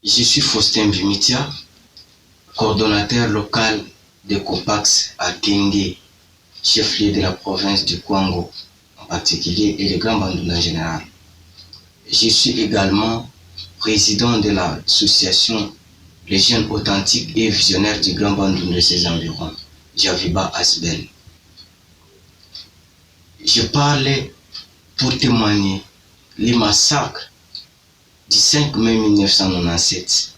Je suis Faustin Bimitia, coordonnateur local de COPAX à Kenge, chef-lieu de la province du Kwango en particulier et le Grand Bandoula en général. Je suis également président de l'association Les Jeunes Authentiques et Visionnaires du Grand Bandoula de ses environs, Javiba Asbel. Je parlais pour témoigner les massacres du 5 mai 1997.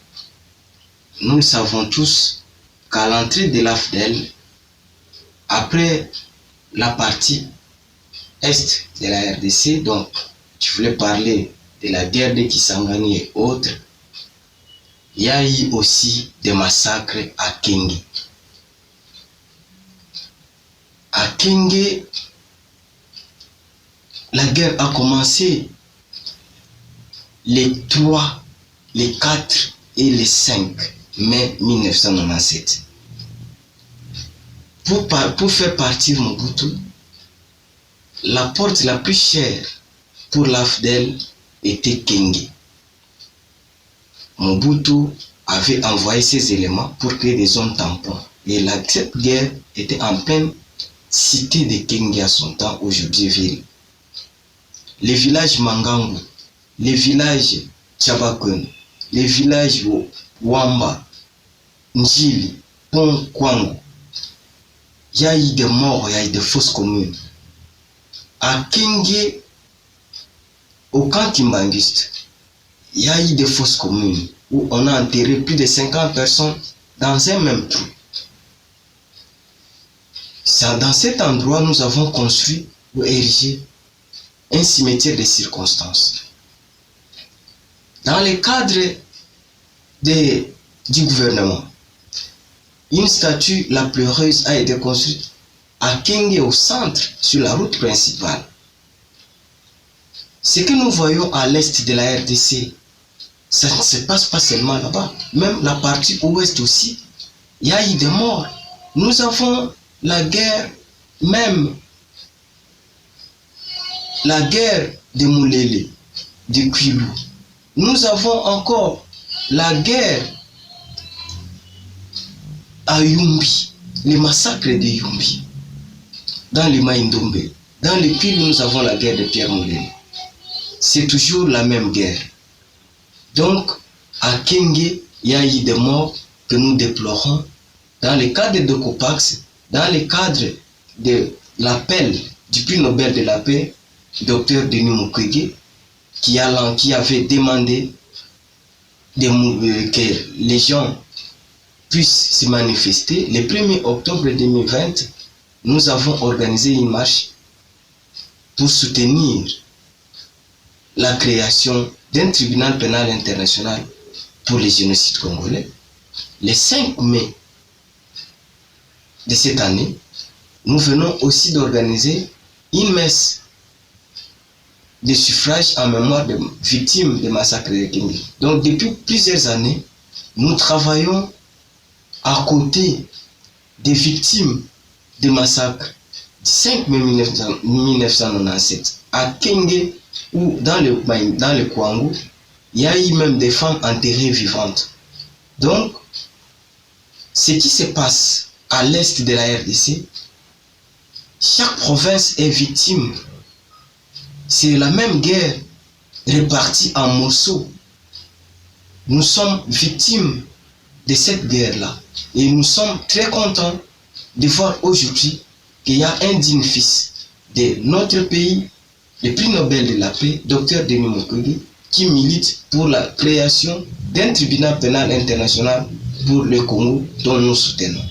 Nous le savons tous qu'à l'entrée de l'AFDEL, après la partie est de la RDC, donc je voulais parler de la guerre de Kisangani et autres, il y a eu aussi des massacres à Kenge. À Kenge, la guerre a commencé les 3, les 4 et les 5 mai 1997. Pour faire partir Mobutu, la porte la plus chère pour l'AFDEL était Kenge. Mobutu avait envoyé ses éléments pour créer des zones tampons. Et cette guerre était en pleine cité de Kenge à son temps, aujourd'hui ville. Les villages Mangangu, les villages Tchabakun, les villages Wamba, Njili, Pont Kwango, il y a eu des morts, il y a eu des fausses communes. À Kenge, au camp Kimbangiste, il y a eu des fausses communes où on a enterré plus de 50 personnes dans un même trou. Dans cet endroit, nous avons construit ou érigé un cimetière de circonstances. Dans le cadre du gouvernement, une statue, la pleureuse, a été construite à Kenge au centre, sur la route principale. Ce que nous voyons à l'est de la RDC, ça ne se passe pas seulement là-bas. Même la partie ouest aussi, il y a eu des morts. Nous avons la guerre, même la guerre de Moulele, de Kwilu. Nous avons encore la guerre à Yumbi, les massacres de Yumbi, dans les Maïndombe. Dans les Kwilu, nous avons la guerre de Pierre Moulele. C'est toujours la même guerre. Donc, à Kenge, il y a eu des morts que nous déplorons. Dans le cadre de COPAX, dans le cadre de l'appel du prix Nobel de la paix, Dr Denis Mukwege, qui avait demandé que les gens puissent se manifester. Le 1er octobre 2020, nous avons organisé une marche pour soutenir la création d'un tribunal pénal international pour les génocides congolais. Le 5 mai de cette année, nous venons aussi d'organiser une messe de suffrage en mémoire des victimes des massacres de Kenge. Donc depuis plusieurs années, nous travaillons à côté des victimes des massacres du 5 mai 1997 à Kenge, ou dans le Kwango, il y a eu même des femmes enterrées vivantes. Donc, ce qui se passe à l'est de la RDC, chaque province est victime. C'est la même guerre répartie en morceaux. Nous sommes victimes de cette guerre-là. Et nous sommes très contents de voir aujourd'hui qu'il y a un digne fils de notre pays, le prix Nobel de la paix, Dr Denis Mukwege, qui milite pour la création d'un tribunal pénal international pour le Congo dont nous soutenons.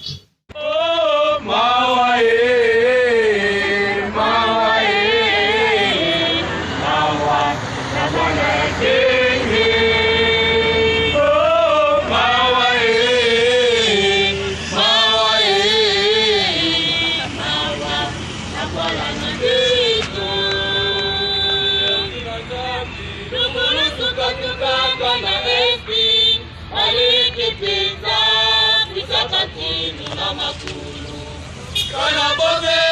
Kana bobe